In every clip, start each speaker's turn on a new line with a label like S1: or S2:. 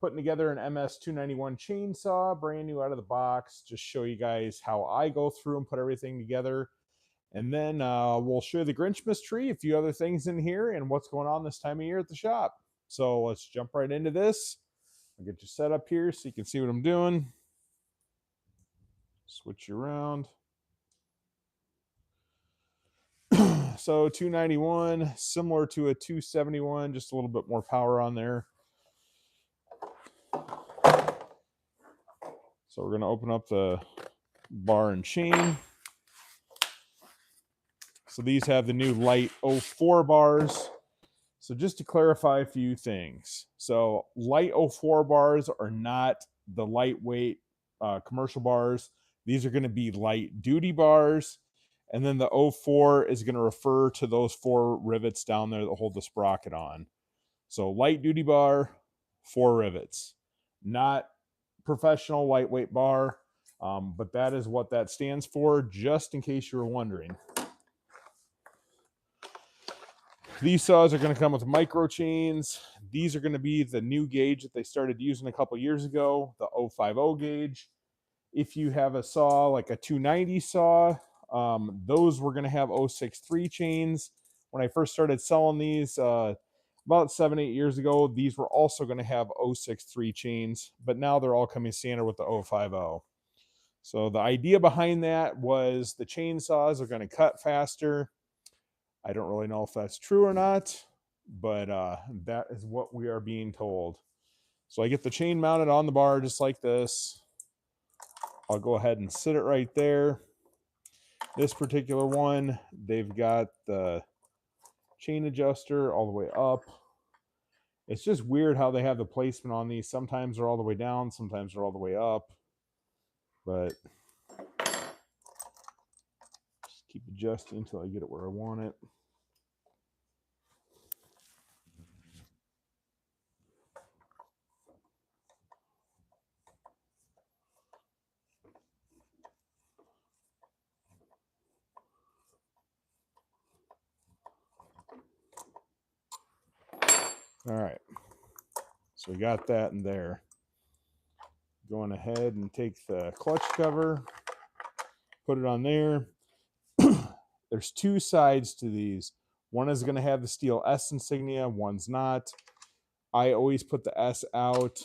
S1: putting together an MS-291 chainsaw, brand new out of the box. Just show you guys how I go through and put everything together. And then we'll show you the Grinchmas tree, a few other things in here, and what's going on this time of year at the shop. So let's jump right into this. I'll get you set up here so you can see what I'm doing. Switch you around. So 291, similar to a 271, just a little bit more power on there. So we're going to open up the bar and chain. So these have the new light 04 bars. So just to clarify a few things. So light 04 bars are not the lightweight commercial bars. These are going to be light duty bars. And then the 04 is going to refer to those 4 rivets down there that hold the sprocket on. So light duty bar, 4 rivets. Not professional lightweight bar, but that is what that stands for, just in case you were wondering. These saws are going to come with micro chains. These are going to be the new gauge that they started using a couple years ago, the 050 gauge. If you have a saw like a 290 saw, those were going to have 063 chains. When I first started selling these about 7-8 years ago, these were also going to have 063 chains, but now they're all coming standard with the 050. So the idea behind that was the chainsaws are going to cut faster. I don't really know if that's true or not, but that is what we are being told. So I get the chain mounted on the bar just like this. I'll go ahead and sit it right there. This particular one, they've got the chain adjuster all the way up. It's just weird how they have the placement on these. Sometimes they're all the way down, sometimes they're all the way up. But just keep adjusting until I get it where I want it. All right, so we got that in there. Going ahead and take the clutch cover, put it on there. There's 2 sides to these. One is going to have the steel S insignia, one's not. I always put the S out.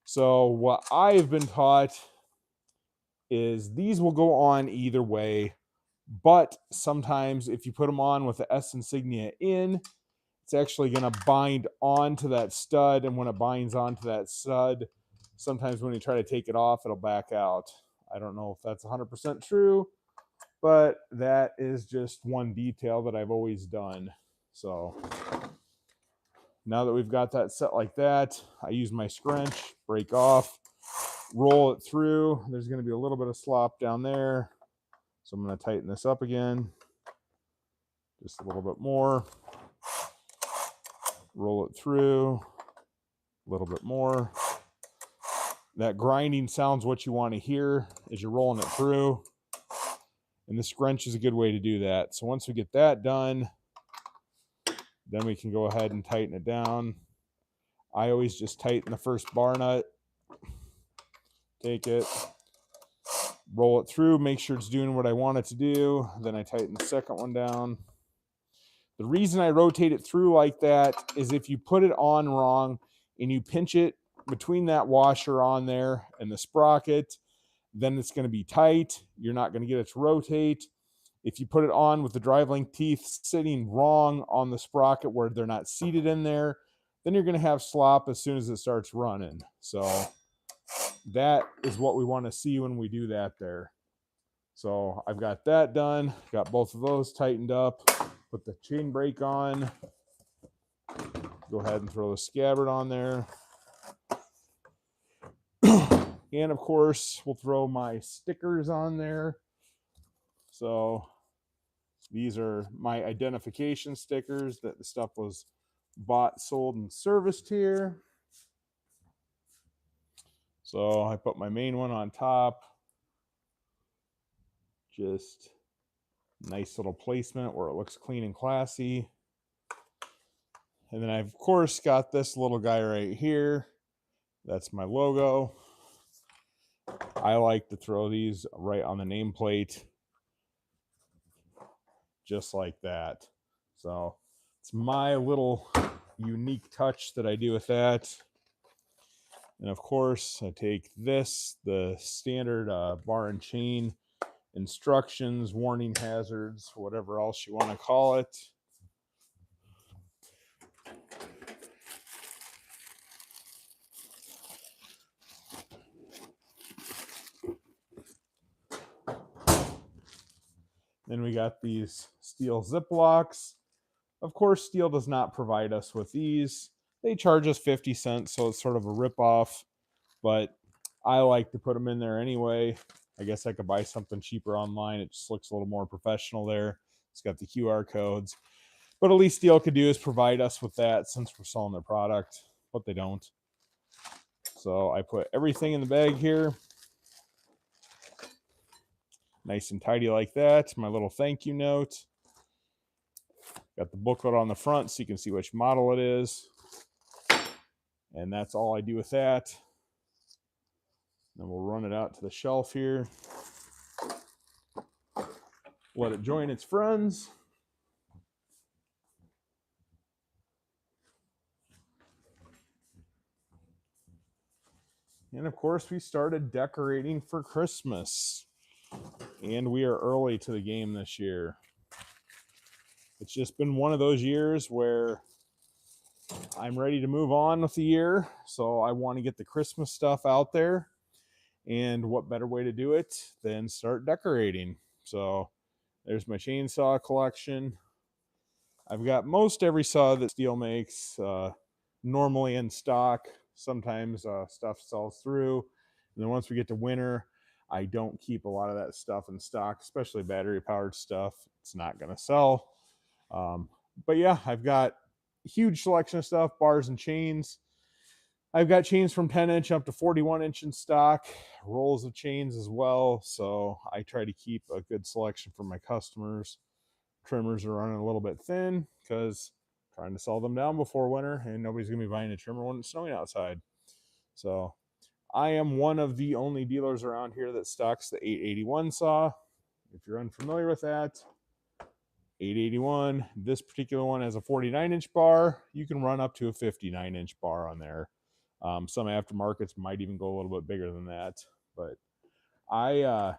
S1: So what I've been taught is these will go on either way, but sometimes if you put them on with the S insignia in, it's actually going to bind onto that stud, and when it binds onto that stud, sometimes when you try to take it off, it'll back out. I don't know if that's 100% true, but that is just one detail that I've always done. So now that we've got that set like that, I use my scrunch, break off, roll it through. There's going to be a little bit of slop down there, so I'm going to tighten this up again, just a little bit more. Roll it through, a little bit more. That grinding sound's what you want to hear as you're rolling it through. And the scrunch is a good way to do that. So once we get that done, then we can go ahead and tighten it down. I always just tighten the first bar nut. Take it, roll it through, make sure it's doing what I want it to do. Then I tighten the second one down. The reason I rotate it through like that is if you put it on wrong and you pinch it between that washer on there and the sprocket, then it's going to be tight. You're not going to get it to rotate. If you put it on with the drive link teeth sitting wrong on the sprocket where they're not seated in there, then you're going to have slop as soon as it starts running. So that is what we want to see when we do that there. So I've got that done. Got both of those tightened up. Put the chain brake on. Go ahead and throw the scabbard on there. And of course, we'll throw my stickers on there. So these are my identification stickers that the stuff was bought, sold, and serviced here. So I put my main one on top. Just nice little placement where it looks clean and classy. And then I've, of course, got this little guy right here. That's my logo. I like to throw these right on the nameplate, just like that. So it's my little unique touch that I do with that. And of course, I take this, the standard bar and chain instructions, warning hazards, whatever else you want to call it. Then we got these steel Ziplocs. Of course, Steel does not provide us with these. They charge us 50 cents, so it's sort of a ripoff, but I like to put them in there anyway. I guess I could buy something cheaper online. It just looks a little more professional there. It's got the QR codes. But at least Steel could do is provide us with that since we're selling their product, but they don't. So I put everything in the bag here. Nice and tidy like that. My little thank you note. Got the booklet on the front so you can see which model it is. And that's all I do with that. Then we'll run it out to the shelf here. Let it join its friends. And of course, we started decorating for Christmas. And we are early to the game this year. It's just been one of those years where I'm ready to move on with the year. So I want to get the Christmas stuff out there. And what better way to do it than start decorating? So there's my chainsaw collection. I've got most every saw that Steel makes normally in stock. Sometimes stuff sells through. And then once we get to winter, I don't keep a lot of that stuff in stock, especially battery powered stuff. It's not going to sell. But yeah, I've got a huge selection of stuff, bars and chains. I've got chains from 10 inch up to 41 inch in stock, rolls of chains as well. So I try to keep a good selection for my customers. Trimmers are running a little bit thin because trying to sell them down before winter, and nobody's going to be buying a trimmer when it's snowing outside. So I am one of the only dealers around here that stocks the 881 saw. If you're unfamiliar with that, 881, this particular one has a 49 inch bar. You can run up to a 59 inch bar on there. Some aftermarkets might even go a little bit bigger than that, but I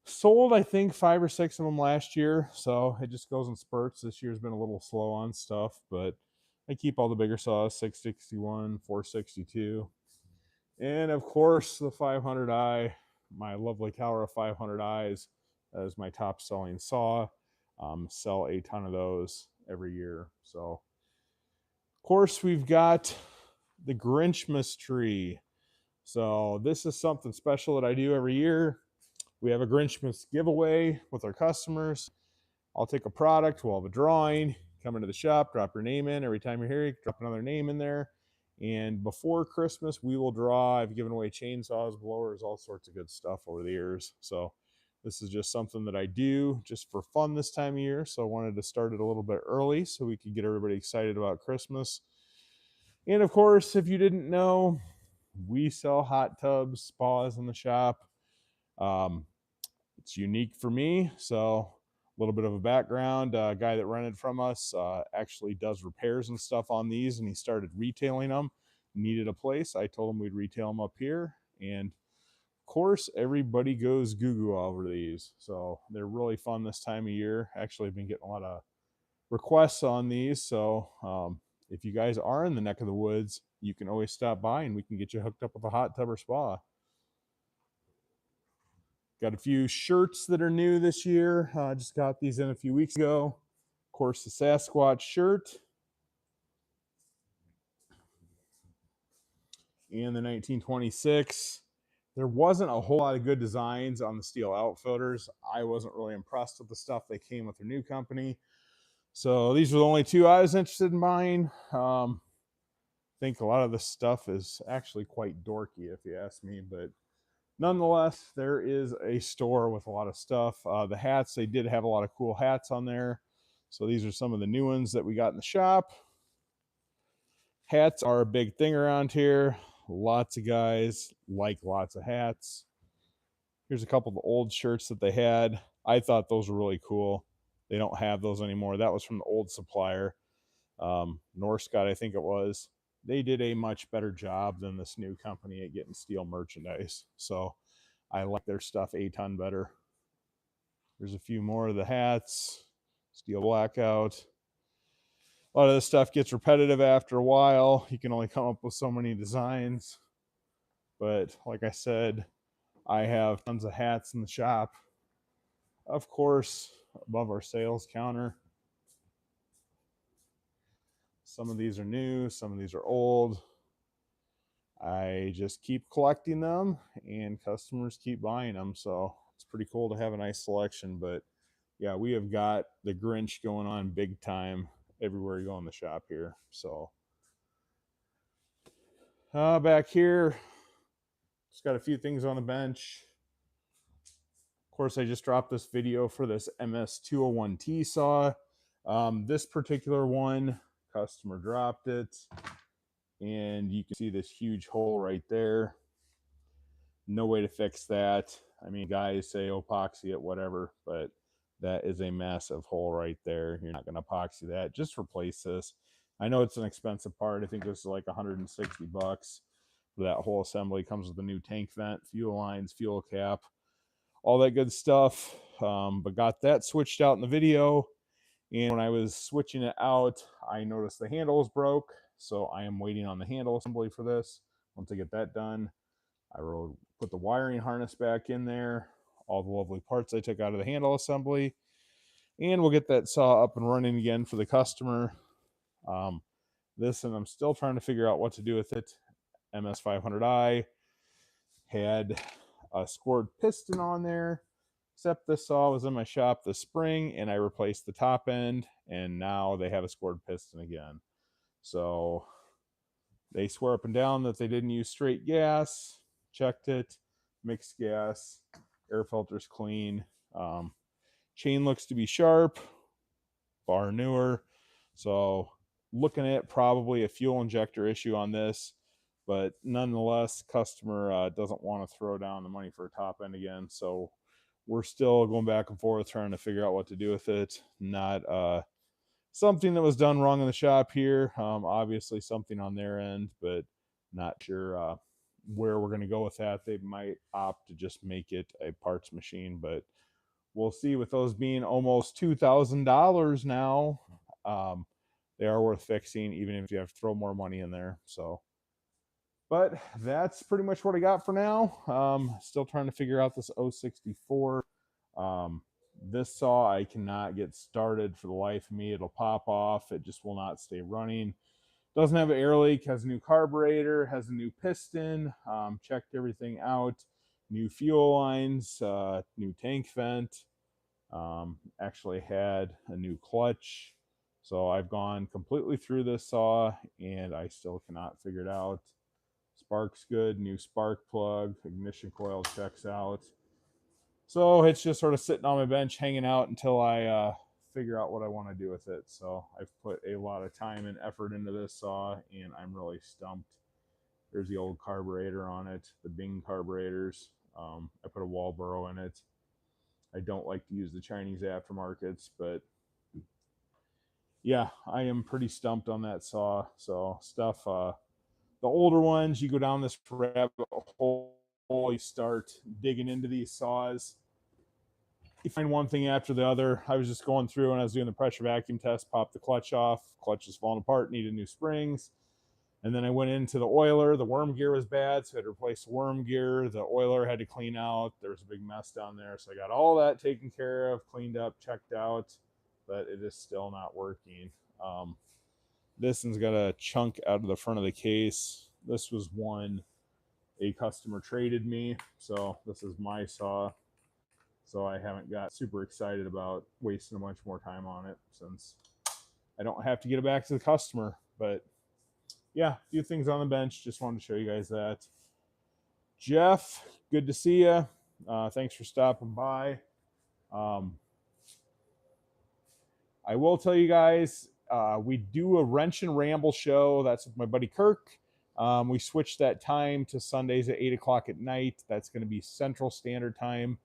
S1: sold, I think, 5 or 6 of them last year, so it just goes in spurts. This year's been a little slow on stuff, but I keep all the bigger saws, 661, 462, and of course the 500i, my lovely tower of 500 eyes, is my top selling saw. Sell a ton of those every year. So, of course, we've got the Grinchmas tree. So this is something special that I do every year. We have a Grinchmas giveaway with our customers. I'll take a product, we'll have a drawing, come into the shop, drop your name in. Every time you're here, you drop another name in there. And before Christmas, we will draw. I've given away chainsaws, blowers, all sorts of good stuff over the years. So this is just something that I do just for fun this time of year. So I wanted to start it a little bit early so we could get everybody excited about Christmas. And of course, if you didn't know, we sell hot tubs, spas in the shop. It's unique for me. So a little bit of a background, a guy that rented from us actually does repairs and stuff on these, and he started retailing them. Needed a place. I told him we'd retail them up here. And of course, everybody goes goo-goo over these. So they're really fun this time of year. Actually, I've been getting a lot of requests on these. So if you guys are in the neck of the woods, you can always stop by and we can get you hooked up with a hot tub or spa. Got a few shirts that are new this year. Just got these in a few weeks ago. Of course, the Sasquatch shirt and the 1926. There wasn't a whole lot of good designs on the Steel Outfitters. I wasn't really impressed with the stuff they came with their new company. So these were the only two I was interested in buying. I think a lot of the stuff is actually quite dorky, if you ask me, but nonetheless, there is a store with a lot of stuff. The hats, they did have a lot of cool hats on there. So these are some of the new ones that we got in the shop. Hats are a big thing around here. Lots of guys like lots of hats. Here's a couple of the old shirts that they had. I thought those were really cool. They don't have those anymore. That was from the old supplier, North Scott, I think it was. They did a much better job than this new company at getting steel merchandise. So I like their stuff a ton better. There's a few more of the hats, steel blackout. A lot of this stuff gets repetitive after a while. You can only come up with so many designs. But like I said, I have tons of hats in the shop. Of course, above our sales counter. Some of these are new, some of these are old. I just keep collecting them and customers keep buying them. So it's pretty cool to have a nice selection. But yeah, we have got the Grinch going on big time everywhere you go in the shop here. So back here, just got a few things on the bench. Of course, I just dropped this video for this MS201T saw. This particular one, customer dropped it. And you can see this huge hole right there. No way to fix that. I mean, guys say epoxy it, whatever, but that is a massive hole right there. You're not going to epoxy that. Just replace this. I know it's an expensive part. I think this is like 160 bucks for that whole assembly. Comes with a new tank vent, fuel lines, fuel cap, all that good stuff. But got that switched out in the video. And when I was switching it out, I noticed the handle was broke. So I am waiting on the handle assembly for this. Once I get that done, I will put the wiring harness back in there, all the lovely parts I took out of the handle assembly, and we'll get that saw up and running again for the customer. And I'm still trying to figure out what to do with it. MS500i had a scored piston on there, except this saw was in my shop this spring and I replaced the top end, and now they have a scored piston again. So they swear up and down that they didn't use straight gas. Checked it, mixed gas, air filter's clean. Chain looks to be sharp, bar newer. So looking at probably a fuel injector issue on this, but nonetheless, customer doesn't want to throw down the money for a top end again. So we're still going back and forth trying to figure out what to do with it. Not something that was done wrong in the shop here. Obviously something on their end, but not sure where we're going to go with that. They might opt to just make it a parts machine, but we'll see. With those being almost $2,000 now, they are worth fixing, even if you have to throw more money in there. So, but that's pretty much what I got for now. Still trying to figure out this 064. This saw I cannot get started for the life of me. It'll pop off. It just will not stay running. Doesn't have an air leak, has a new carburetor, has a new piston, checked everything out, new fuel lines, new tank vent, actually had a new clutch. So I've gone completely through this saw and I still cannot figure it out. Spark's good, new spark plug, ignition coil checks out. So it's just sort of sitting on my bench hanging out until I figure out what I want to do with it. So I've put a lot of time and effort into this saw and I'm really stumped. There's the old carburetor on it, the Bing carburetors. I put a Walboro in it. I don't like to use the Chinese aftermarkets, but yeah, I am pretty stumped on that saw. So stuff, the older ones, you go down this rabbit hole, you start digging into these saws. You find one thing after the other. I was just going through and I was doing the pressure vacuum test, popped the clutch off. Clutch is falling apart, needed new springs. And then I went into the oiler. The worm gear was bad, so I had to replace the worm gear. The oiler had to clean out. There was a big mess down there. So I got all that taken care of, cleaned up, checked out, but it is still not working. This one's got a chunk out of the front of the case. This was one a customer traded me. So this is my saw. So I haven't got super excited about wasting a bunch more time on it since I don't have to get it back to the customer. But yeah, a few things on the bench. Just wanted to show you guys that. Jeff, good to see you. Thanks for stopping by. I will tell you guys, we do a Wrench and Ramble show. That's with my buddy Kirk. We switched that time to Sundays at 8 o'clock at night. That's going to be Central Standard Time.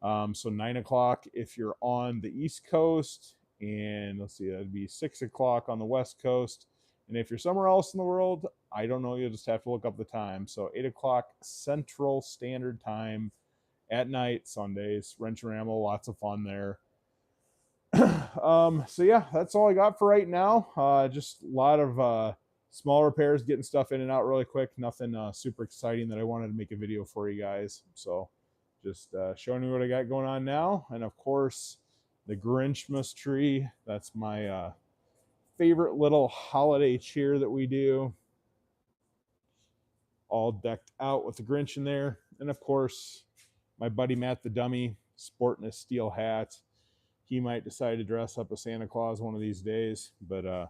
S1: So 9 o'clock if you're on the East Coast, and let's see, that'd be 6 o'clock on the West Coast. And if you're somewhere else in the world, I don't know, you'll just have to look up the time. So 8 o'clock Central Standard Time at night, Sundays. Wrench and Ramble, lots of fun there. So yeah, that's all I got for right now. Just a lot of small repairs, getting stuff in and out really quick. Nothing super exciting that I wanted to make a video for you guys. So just showing you what I got going on now. And of course, the Grinchmas tree. That's my favorite little holiday cheer that we do. All decked out with the Grinch in there. And of course, my buddy Matt the Dummy sporting a steel hat. He might decide to dress up as Santa Claus one of these days, but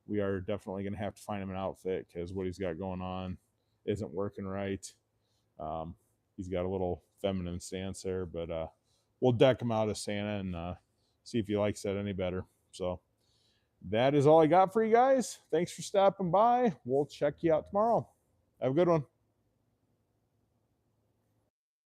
S1: we are definitely going to have to find him an outfit because what he's got going on isn't working right. He's got a little feminine stance there, but we'll deck him out as Santa and see if he likes that any better. So that is all I got for you guys. Thanks for stopping by. We'll check you out tomorrow. Have a good one.